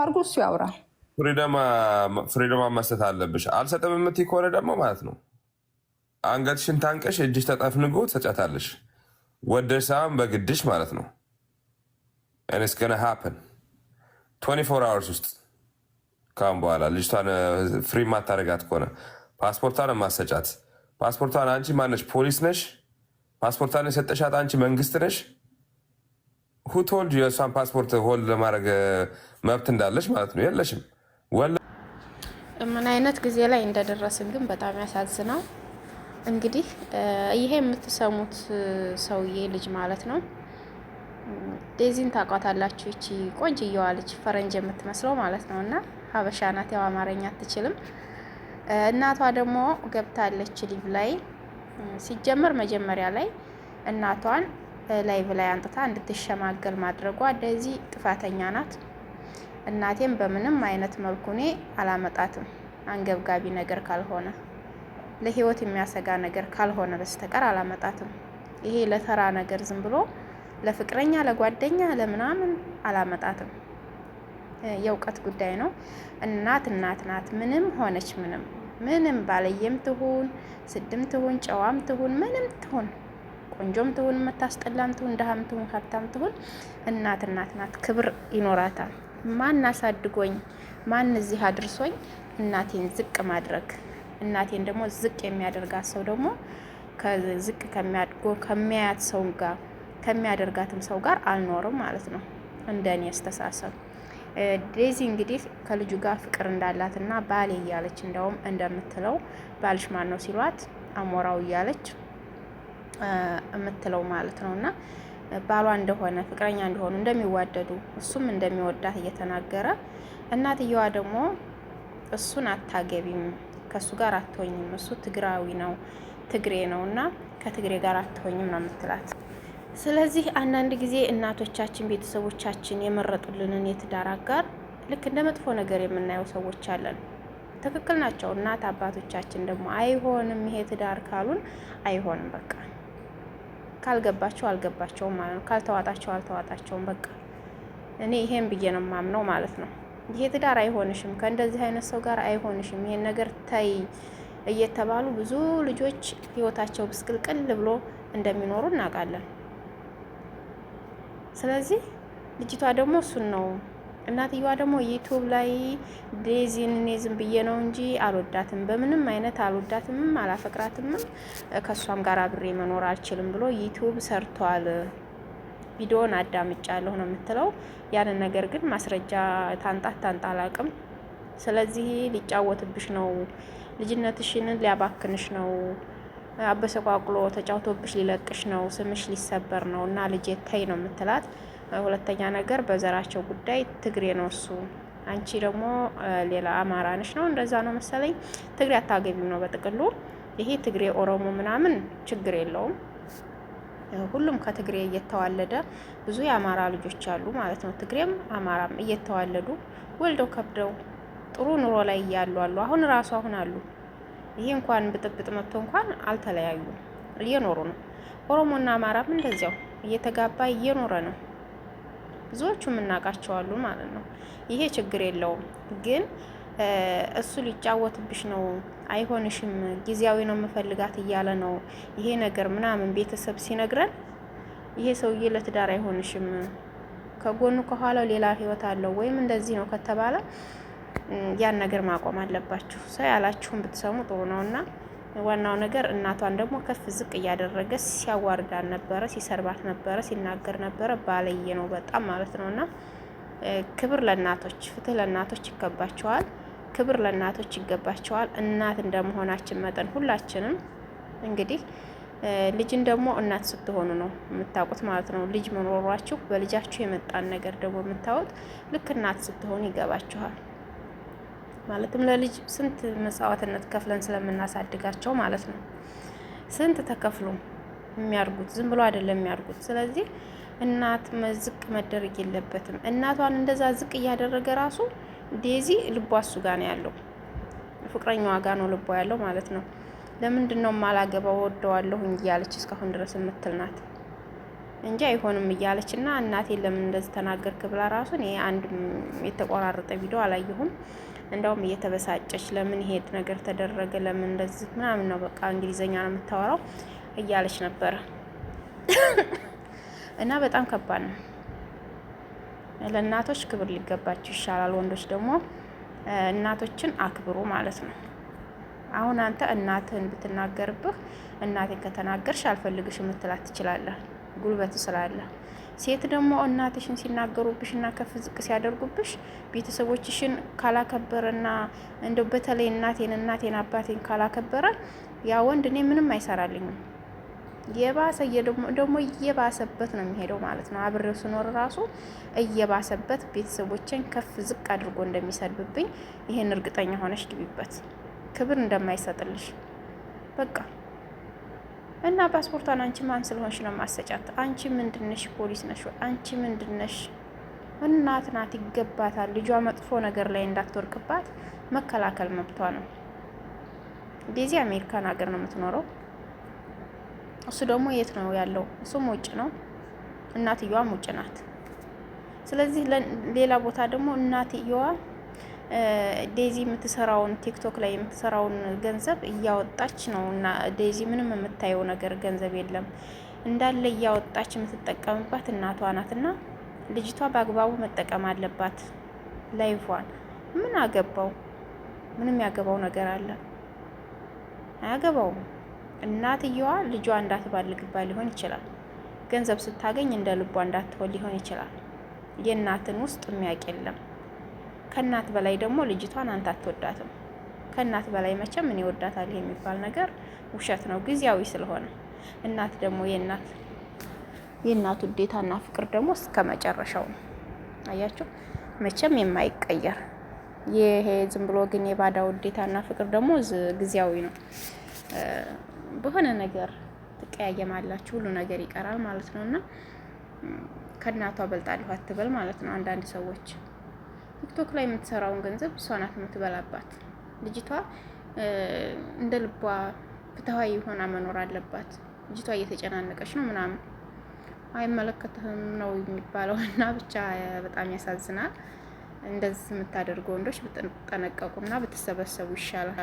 አርጎ እሱ ያውራ። ፍሪደማ መስጠት አለብሽ። አልሰጥም የምትይ ከሆነ ደግሞ ማለት ነው አንገትሽን ታንቀሽ እጅሽ ተጠፍንጎ ትሰጫታለሽ። ወደሽ ሳይሆን በግድሽ ማለት ነው። ኢትስ ገና ሃፕን 24 hours ውስጥ ካሁን በኋላ ልጅቷን ፍሪ ማታረጋት ከሆነ ፓስፖርቷን ማሰጫት። ፓስፖርቷን አንቺ ማነሽ? ፖሊስ ነሽ? ፓስፖርቷን የሰጠሻት አንቺ መንግስት ነሽ? ሁቶልድ የእሷን ፓስፖርት ሆልድ ለማድረግ መብት እንዳለሽ ማለት ነው? የለሽም። ምን አይነት ጊዜ ላይ እንደደረስን ግን በጣም ያሳዝነው። እንግዲህ ይሄ የምትሰሙት ሰውዬ ልጅ ማለት ነው ዴዚን ታውቋታላችሁ? ይቺ ቆንጅየዋ ልጅ ፈረንጅ የምትመስለው ማለት ነው። እና ሀበሻ ናት፣ ያው አማርኛ አትችልም። እናቷ ደግሞ ገብታለች ሊቭ ላይ። ሲጀመር መጀመሪያ ላይ እናቷን ላይቭ ላይ አንጥታ እንድትሸማገል ማድረጓ ዴዚ ጥፋተኛ ናት። እናቴም በምንም አይነት መልኩ እኔ አላመጣትም፣ አንገብጋቢ ነገር ካልሆነ ለህይወት የሚያሰጋ ነገር ካልሆነ በስተቀር አላመጣትም። ይሄ ለተራ ነገር ዝም ብሎ ለፍቅረኛ ለጓደኛ ለምናምን አላመጣትም። የእውቀት ጉዳይ ነው። እናት ናት። ምንም ሆነች ምንም ባለየም ትሁን ስድም ትሁን ጨዋም ትሁን ምንም ትሁን ቆንጆም ትሁን መታስጠላም ትሁን ደሃም ትሁን ሀብታም ትሁን እናት ናት። ክብር ይኖራታል። ማን አሳድጎኝ ማን እዚህ አድርሶኝ እናቴን ዝቅ ማድረግ፣ እናቴን ደግሞ ዝቅ የሚያደርጋት ሰው ደግሞ ከዝቅ ከሚያያት ሰው ጋር ከሚያደርጋትም ሰው ጋር አልኖርም ማለት ነው፣ እንደኔ አስተሳሰብ። ዴዚ እንግዲህ ከልጁ ጋር ፍቅር እንዳላትና ባሌ እያለች እንደውም እንደምትለው ባልሽ ማን ነው ሲሏት አሞራው እያለች የምትለው ማለት ነው። እና ባሏ እንደሆነ ፍቅረኛ እንደሆኑ እንደሚዋደዱ እሱም እንደሚወዳት እየተናገረ እናትየዋ ደግሞ እሱን አታገቢም፣ ከሱ ጋር አትሆኝም፣ እሱ ትግራዊ ነው ትግሬ ነው እና ከትግሬ ጋር አትሆኝም ነው የምትላት። ስለዚህ አንዳንድ ጊዜ እናቶቻችን ቤተሰቦቻችን የመረጡልንን የትዳር አጋር ልክ እንደ መጥፎ ነገር የምናየው ሰዎች አለን። ትክክል ናቸው። እናት አባቶቻችን ደግሞ አይሆንም ይሄ ትዳር ካሉን አይሆንም፣ በቃ ካልገባቸው አልገባቸውም ማለት ነው። ካልተዋጣቸው አልተዋጣቸውም። በቃ እኔ ይሄን ብዬ ነው የማምነው ማለት ነው። ይሄ ትዳር አይሆንሽም፣ ከእንደዚህ አይነት ሰው ጋር አይሆንሽም፣ ይሄን ነገር ታይ እየተባሉ ብዙ ልጆች ህይወታቸው ብስቅልቅል ብሎ እንደሚኖሩ እናውቃለን። ስለዚህ ልጅቷ ደግሞ እሱን ነው። እናትየዋ ደግሞ ዩቲዩብ ላይ ዴዚን እኔ ዝም ብዬ ነው እንጂ አልወዳትም፣ በምንም አይነት አልወዳትም፣ አላፈቅራትም፣ ከሷም ጋር አብሬ መኖር አልችልም ብሎ ዩቲዩብ ሰርቷል። ቪዲዮን አዳምጫለሁ ነው የምትለው። ያንን ነገር ግን ማስረጃ ታንጣ አላቅም። ስለዚህ ሊጫወትብሽ ነው፣ ልጅነትሽን ሊያባክንሽ ነው፣ አበሰቋቁሎ ተጫውቶብሽ ሊለቅሽ ነው፣ ስምሽ ሊሰበር ነው እና ልጄ ተይ ነው የምትላት። ሁለተኛ ነገር በዘራቸው ጉዳይ ትግሬ ነው እሱ፣ አንቺ ደግሞ ሌላ አማራ ነሽ ነው እንደዛ ነው መሰለኝ። ትግሬ አታገቢም ነው በጥቅሉ። ይሄ ትግሬ ኦሮሞ ምናምን ችግር የለውም። ሁሉም ከትግሬ እየተዋለደ ብዙ የአማራ ልጆች አሉ ማለት ነው። ትግሬም አማራም እየተዋለዱ ወልደው ከብደው ጥሩ ኑሮ ላይ እያሉ አሉ። አሁን አሉ። ይሄ እንኳን ብጥብጥ መጥቶ እንኳን አልተለያዩ እየኖሩ ነው። ኦሮሞና አማራም እንደዚያው እየተጋባ እየኖረ ነው። ብዙዎቹ የምናውቃቸው አሉ ማለት ነው። ይሄ ችግር የለውም። ግን እሱ ሊጫወትብሽ ነው፣ አይሆንሽም፣ ጊዜያዊ ነው የምፈልጋት እያለ ነው ይሄ ነገር ምናምን ቤተሰብ ሲነግረን ይሄ ሰውዬ ለትዳር አይሆንሽም፣ ከጎኑ ከኋላው ሌላ ህይወት አለው ወይም እንደዚህ ነው ከተባለ ያን ነገር ማቆም አለባችሁ። ሰው ያላችሁን ብትሰሙ ጥሩ ነውና ዋናው ነገር እናቷን ደግሞ ከፍ ዝቅ እያደረገ ሲያዋርዳን ነበረ፣ ሲሰርባት ነበረ፣ ሲናገር ነበረ። ባለየ ነው በጣም ማለት ነውና ክብር ለእናቶች፣ ፍትህ ለእናቶች ይገባቸዋል። ክብር ለእናቶች ይገባቸዋል። እናት እንደመሆናችን መጠን ሁላችንም እንግዲህ ልጅን ደግሞ እናት ስትሆኑ ነው የምታውቁት ማለት ነው። ልጅ መኖሯችሁ በልጃችሁ የመጣን ነገር ደግሞ የምታዩት ልክ እናት ስትሆኑ ይገባችኋል። ማለትም ለልጅ ስንት መስዋዕትነት ከፍለን ስለምናሳድጋቸው ማለት ነው። ስንት ተከፍሎ የሚያርጉት ዝም ብሎ አይደለም የሚያርጉት። ስለዚህ እናት ዝቅ መደረግ የለበትም። እናቷን እንደዛ ዝቅ እያደረገ ራሱ ዴዚ ልቧ እሱ ጋር ነው ያለው፣ ፍቅረኛዋ ጋር ነው ልቧ ያለው ማለት ነው። ለምንድን ነው የማላገባው ወደዋለሁ እያለች እስካሁን ድረስ የምትል ናት። እንጂ አይሆንም እያለች እና እናቴ ለምን እንደዚህ ተናገርክ ብላ ራሱ እኔ አንድ የተቆራረጠ ቪዲዮ አላየሁም። እንደውም እየተበሳጨች ለምን ይሄድ ነገር ተደረገ ለምን እንደዚህ ምናምን ነው በቃ እንግሊዘኛ ነው የምታወራው እያለች ነበረ። እና በጣም ከባድ ነው። ለእናቶች ክብር ሊገባቸው ይሻላል። ወንዶች ደግሞ እናቶችን አክብሩ ማለት ነው። አሁን አንተ እናትህን ብትናገርብህ እናቴን ከተናገርሽ አልፈልግሽ የምትላት ትችላለህ፣ ጉልበት ስላለ። ሴት ደግሞ እናትሽን ሲናገሩብሽና ከፍ ዝቅ ሲያደርጉብሽ ቤተሰቦችሽን ካላከበረና እንደው በተለይ እናቴን አባቴን ካላከበረ ያ ወንድ እኔ ምንም አይሰራልኝም። የባሰ ደግሞ እየባሰበት ነው የሚሄደው ማለት ነው። አብሬው ስኖር ራሱ እየባሰበት ቤተሰቦችን ከፍ ዝቅ አድርጎ እንደሚሰድብብኝ ይሄን እርግጠኛ ሆነሽ ግቢበት። ክብር እንደማይሰጥልሽ በቃ እና ፓስፖርቷን አንቺ ማን ስለሆንሽ ነው ማሰጫት? አንቺ ምንድነሽ? ፖሊስ ነሽ? አንቺ ምንድነሽ? እናት ናት፣ ይገባታል። ልጇ መጥፎ ነገር ላይ እንዳትወርቅባት መከላከል መብቷ ነው። ዴዚ አሜሪካን ሀገር ነው የምትኖረው። እሱ ደግሞ የት ነው ያለው? እሱም ውጭ ነው። እናትየዋም ውጭ ናት። ስለዚህ ሌላ ቦታ ደግሞ እናትየዋ ዴዚ የምትሰራውን ቲክቶክ ላይ የምትሰራውን ገንዘብ እያወጣች ነው እና ዴዚ ምንም የምታየው ነገር ገንዘብ የለም እንዳለ እያወጣች የምትጠቀምባት እናቷ ናት። እና ልጅቷ በአግባቡ መጠቀም አለባት ላይፏን። ምን አገባው? ምንም ያገባው ነገር አለ? አያገባውም። እናትየዋ ልጇ እንዳትባልግባ ሊሆን ይችላል። ገንዘብ ስታገኝ እንደ ልቧ እንዳትሆን ሊሆን ይችላል። የእናትን ውስጥ የሚያውቅ የለም። ከእናት በላይ ደግሞ ልጅቷን አንተ አትወዳትም። ከእናት በላይ መቼም ምን ይወዳታል የሚባል ነገር ውሸት ነው፣ ጊዜያዊ ስለሆነ። እናት ደግሞ የእናት ውዴታና ፍቅር ደግሞ እስከ መጨረሻው ነው። አያችሁ፣ መቼም የማይቀየር ይሄ ዝም ብሎ ግን የባዳ ውዴታና ፍቅር ደግሞ ጊዜያዊ ነው። በሆነ ነገር ትቀያየማላችሁ፣ ሁሉ ነገር ይቀራል ማለት ነው። እና ከእናቷ በልጣለሁ አትበል ማለት ነው። አንዳንድ ሰዎች ቲክቶክ ላይ የምትሰራውን ገንዘብ እሷ ናት የምትበላባት። ልጅቷ እንደ ልቧ ፍትሃዊ ሆና መኖር አለባት። ልጅቷ እየተጨናነቀች ነው ምናምን፣ አይመለከትህም ነው የሚባለው። እና ብቻ በጣም ያሳዝናል። እንደዚህ የምታደርጉ ወንዶች ብትጠነቀቁና ብትሰበሰቡ ይሻላል።